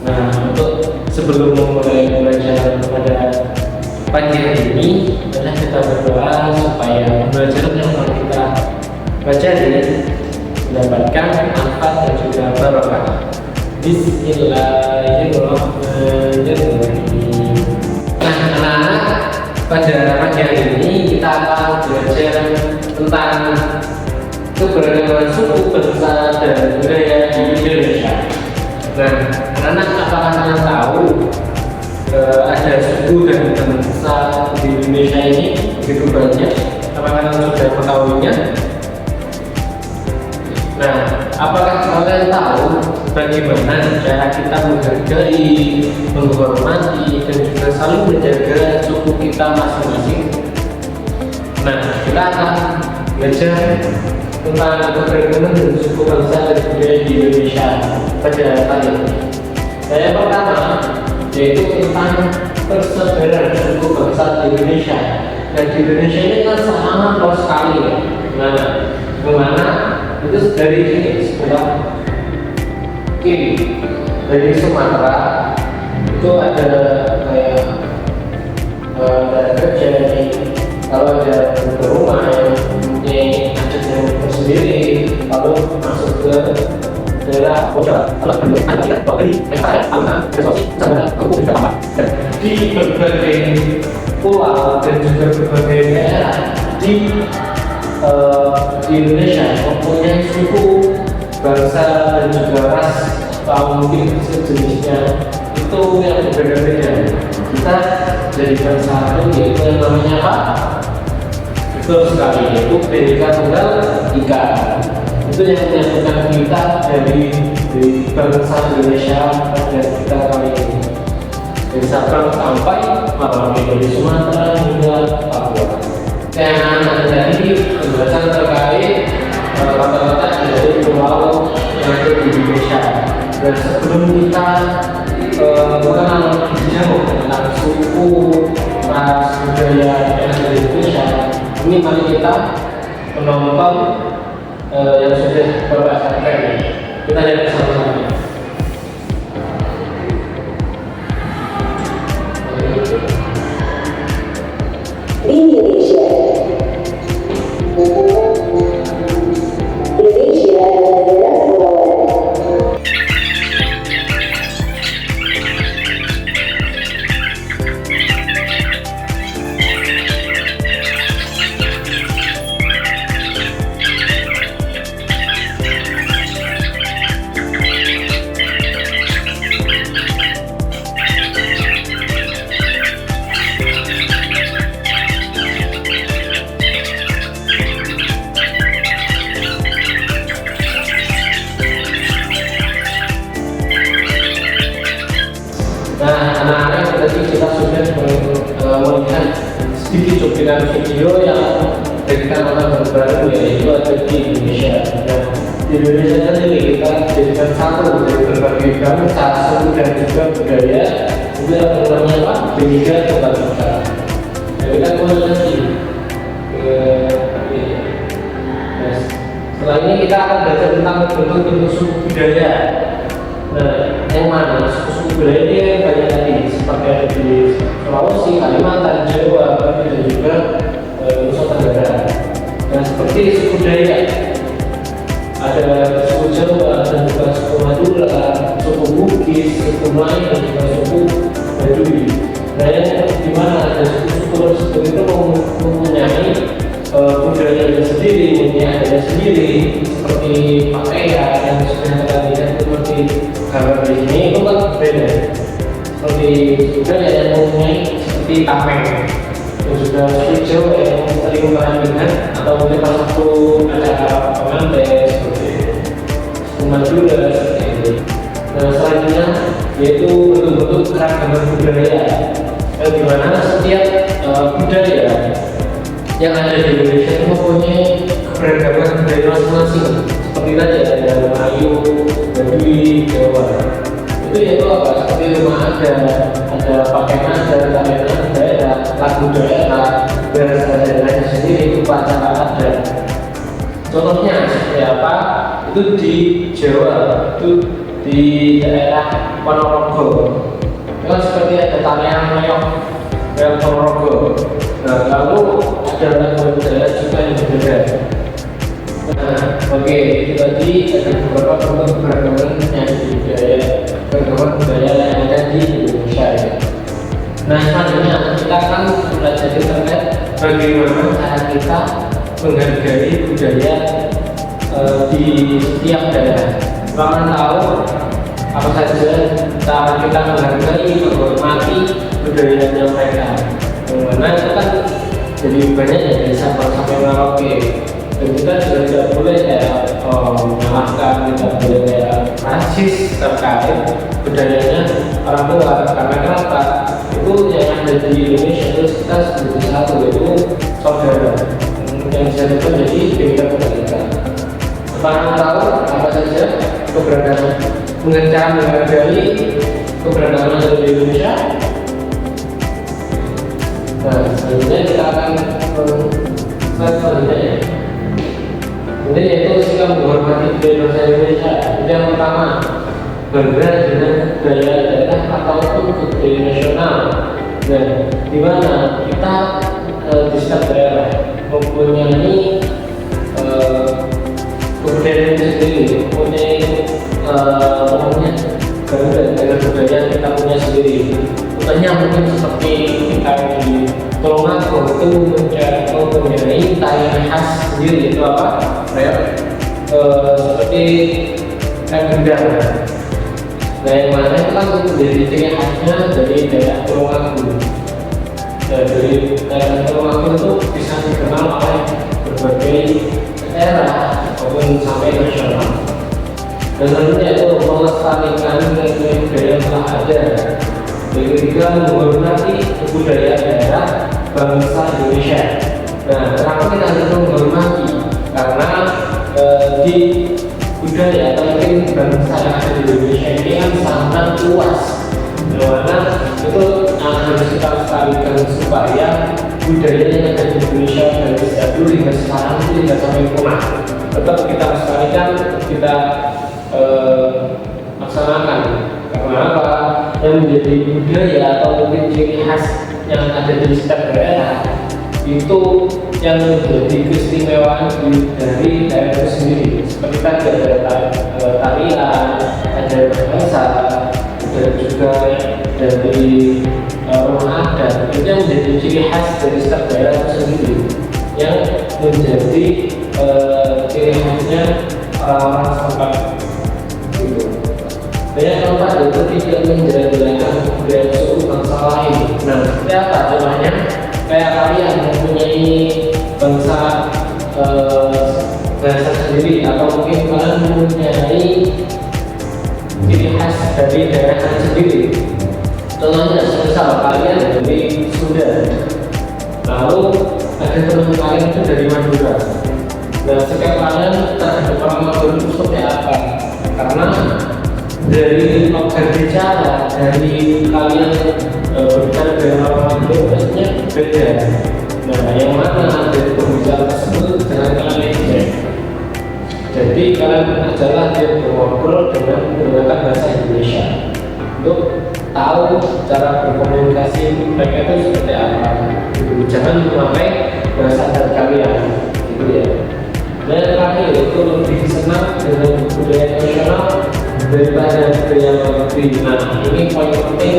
Nah, untuk sebelum memulai belajar pada pagi hari ini, adalah kita berdoa supaya pembelajaran yang akan kita pelajari mendapatkan manfaat dan juga barokah. Bismillahirrahmanirrahim. Nah, anak-anak, pada pagi hari ini kita akan belajar tentang keberagaman suku, bangsa, dan budaya di Indonesia. Nah, anak-anak, apakah kalian tahu ada suku dan bangsa di Indonesia ini begitu banyak? Apakah kalian sudah mengetahuinya? Nah, apakah kalian tahu bagaimana cara kita menghargai, menghormati, dan juga saling menjaga suku kita masing-masing? Nah, kita akan belajar tentang keberagaman dan suku, bangsa, dan budaya di Indonesia pada kali ini. Yang pertama yaitu tentang persebaran suku bangsa di Indonesia. Dan di Indonesia ini kan sangat luas sekali ya. Nah, kemana? Itu dari sini sebelah kiri, dari Sumatera itu ada kayak daerah kerja nih. Kalau ada rumah yang mempunyai adatnya tersendiri, lalu masuk ke daerah Jawa, lalu ada tidak bagi resource sama hukum apa di berbagai pulau dan juga berbagai daerah di Indonesia mempunyai suku, bangsa, dan juga ras atau mungkin sejenisnya itu yang berbeda-beda. Kita jadi bangsa itu yaitu yang namanya apa? Betul sekali, yaitu Bhinneka Tunggal Ika. Itu yang menyatukan kita dari bangsa Indonesia dan kita kali ini dari Sabang sampai Merauke, dari Sumatera hingga Papua. Yang ada tadi pembahasan terkait rata-rata dari pulau yang ada di Indonesia. Dan sebelum kita mengenal jauh tentang suku, ras, budaya yang ada di Indonesia, ini mari kita menonton yang sudah berbahasa keren. Kita lihat bersama-sama. Indonesia. Indonesia adalah negara kepulauan. Nah, anak-anak, tadi kita sudah melihat sedikit cuplikan video yang kita akan baru, yaitu ada di Indonesia. Nah, di Indonesia sendiri kita jadikan satu dari berbagai bangsa, suku, dan juga budaya. Itu yang namanya apa? Bhinneka Tunggal Ika. Nah, kita mulai lagi. Setelah ini kita akan belajar tentang bentuk-bentuk suku budaya. Nah, yang mana suku budaya ini banyak tadi, seperti ada di Sulawesi, Kalimantan, Jawa, dan juga Nusa Tenggara. Nah, seperti suku Dayak, ada suku Jawa, dan juga suku Madura, suku Bugis, suku Melayu, dan juga suku Baduy. Nah, yang dimana ada suku-suku tersebut itu mempunyai budaya sendiri, mempunyai adatnya sendiri, seperti pakaian yang sudah kita lihat seperti gambar di sini itu kan beda. Seperti budaya yang mempunyai seperti tameng, dan juga suku Jawa yang sering merayakan atau mungkin salah satu acara pengantin seperti suku Madura seperti ini. Nah, selanjutnya yaitu bentuk-bentuk keragaman budaya, yang dimana setiap budaya yang ada di Indonesia itu mempunyai keberagaman budaya masing-masing. Seperti tadi ada Melayu, Baduy, Jawa. Itu yaitu apa? Seperti rumah ada pakaian adat, tarian daerah, lagu daerah, bahasa daerahnya sendiri, upacara adat. Contohnya seperti apa? Itu di Jawa, itu di di daerah Ponorogo. Itu seperti ada tarian meok yang Ponorogo. Nah, lalu ada lagu budaya juga yang berbeda. Nah, oke, itu tadi ada beberapa bentuk keragaman yang keragaman budaya yang ada di Indonesia ya. Nah, selanjutnya kita akan belajar terkait bagaimana cara kita menghargai budaya di setiap daerah. Kalian tahu apa saja cara kita menghargai, menghormati budayanya mereka. Karena itu kan jadi banyak yang bisa sampai Merauke. Dan kita juga tidak boleh menyalahkan, tidak boleh rasis terkait budayanya orang luar. Karena kenapa? Itu yang ada di Indonesia itu kita sebagai satu, yaitu saudara yang bisa menjadi beda budaya. Kalian tahu apa saja keberagaman cara menghargai keberagaman di Indonesia? Nah, selanjutnya kita akan selanjutnya ya. Ini yaitu sikap menghormati budaya bangsa Indonesia. Yang pertama, bangga dengan budaya daerah ataupun budaya nasional. Dan di mana kita di setiap daerah mempunyai kebudayaan sendiri, mempunyai bangga dengan budaya kita punya sendiri. Contohnya mungkin seperti kita di Tulungagung itu mempunyai tarian khas sendiri, itu apa? Seperti gendang. Nah, yang mana itu kan menjadi ciri khasnya dari daerah Tulungagung. Dari daerah Tulungagung itu bisa dikenal oleh berbagai daerah maupun sampai nasional. Dan selanjutnya itu melestarikan budaya yang telah ada. Yang ketiga, menghormati budaya daerah bangsa Indonesia. Nah, kenapa kita harus menghormati? Karena di budaya atau mungkin bangsa yang ada di Indonesia ini kan sangat luas. Dimana itu harus kita lestarikan supaya budaya yang ada di Indonesia dari sejak dulu hingga sekarang itu tidak sampai punah. Tetap kita lestarikan, kita laksanakan. Karena apa? Yang menjadi budaya atau mungkin ciri khas yang ada di setiap daerah itu yang menjadi keistimewaan dari daerah itu sendiri. Seperti tadi ada tarian, ada bahasa, ada juga dari rumah adat. Itu yang menjadi ciri khas dari setiap daerah itu sendiri, yang menjadi ciri khasnya orang-orang setempat. Banyak tempat itu tidak menjelajahkan budaya suku bangsa lain. Nah, seperti apa contohnya? Kayak kalian mempunyai bangsa bahasa sendiri, atau mungkin kalian mempunyai ciri khas dari daerah kalian sendiri. Contohnya, misal kalian dari Sunda, lalu ada teman kalian itu dari Madura. Nah, sikap kalian terhadap orang Madura itu seperti apa? Karena dari logat bicara, dari kalian berbicara dengan orang itu biasanya beda. Nah, yang mana dari pembicaraan tersebut dengan kalian cek. Jadi kalian adalah dia berngobrol dengan menggunakan bahasa Indonesia untuk tahu cara berkomunikasi mereka itu seperti apa. Jangan memakai bahasa adat kalian, gitu ya. Dan yang terakhir itu lebih senang dengan budaya nasional daripada budaya luar negeri. Nah, ini poin penting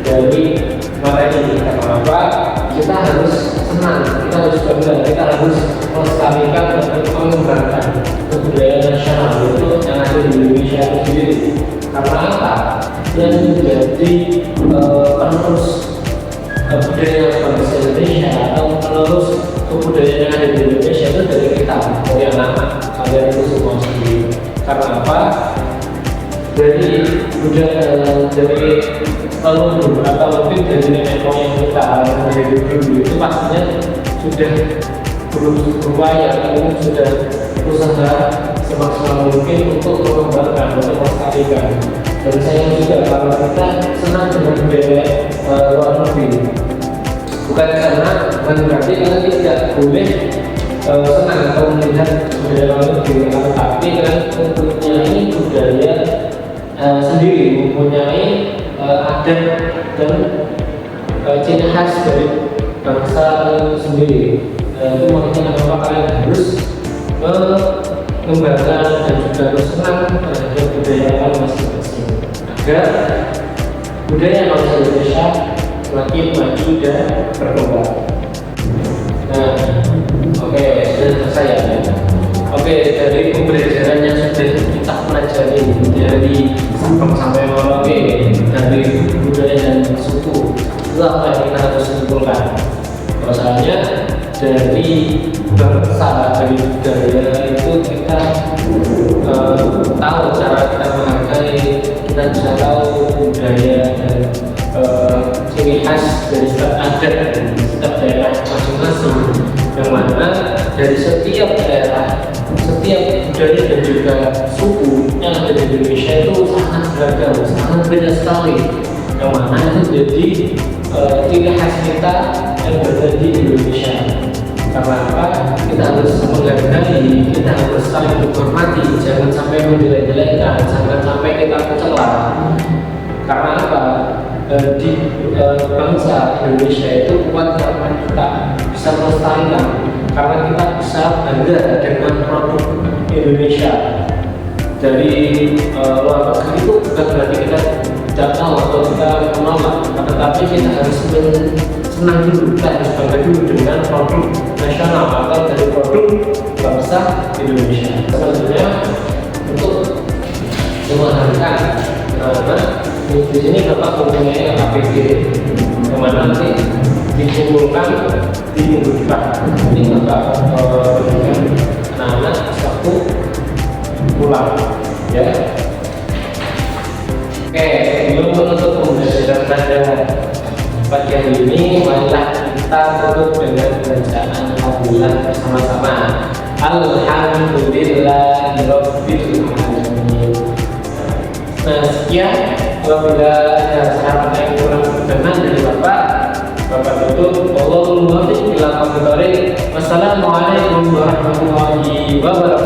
dari materi ini. Kenapa? Kita harus senang, kita harus bangga, kita harus melestarikan dan mengembangkan budaya nasional itu yang ada di Indonesia itu sendiri. Karena apa? Yang menjadi penerus budaya bangsa Indonesia atau penerus kebudayaan yang ada di Indonesia itu dari kita, dari anak-anak kalian itu semua sendiri. Karena apa? Dari budaya dari leluhur atau mungkin dari nenek moyang kita dari dulu itu pastinya sudah berupaya, sudah berusaha semaksimal mungkin untuk mengembangkan, untuk melestarikan. Dan saya juga kalau kita senang dengan budaya luar negeri, bukan karena berarti kita tidak boleh senang atau melihat budaya luar negeri, tapi kan mempunyai budaya sendiri mempunyai adat dan ciri khas dari bangsa itu sendiri. Itu makanya kenapa kalian harus mengembangkan dan juga harus senang terhadap budaya kalian masing-masing agar budaya bangsa Indonesia semakin maju dan berkembang. Nah, oke, sudah selesai ya. Oke, dari pembelajaran yang sudah kita pelajari dari Sabang sampai Merauke, dari budaya dan suku, itu apa yang kita harus simpulkan? Bahwasanya dari bangsa, dari budaya itu kita tahu cara kita menghargai, kita bisa tahu budaya dan ciri khas dari setiap adat dan setiap daerah masing-masing, yang mana dari setiap daerah, setiap budaya dan juga suku yang ada di Indonesia itu sangat beragam, sangat beda sekali, yang mana itu jadi ciri khas kita yang berada di Indonesia. Karena apa? Kita harus menghargai, kita harus saling menghormati, jangan sampai menjelek-jelekan, jangan sampai kita mencela. Karena apa? Di bangsa Indonesia itu kuat karena kita bisa melestarikan, karena kita bisa bangga dengan produk Indonesia. Dari luar negeri itu bukan berarti kita tidak tahu atau kita menolak, tetapi kita harus senang dulu, kita harus bangga dulu dengan produk nasional atau dari produk bangsa Indonesia. Selanjutnya untuk menghargai, di sini Bapak mempunyai APD yang mana nanti dikumpulkan di minggu depan. Ini Bapak berikan anak-anak satu pulang, ya. Oke, sebelum menutup pembelajaran pada pagi hari ini, marilah kita tutup dengan bacaan alhamdulillah bersama-sama. Alhamdulillahirabbil alamin. Nah, sekian. Apabila ada saran yang kurang berkenan dari Bapak tutup. Wallahul muwaffiq ila aqwamit thoriq. Wassalamualaikum warahmatullahi wabarakatuh.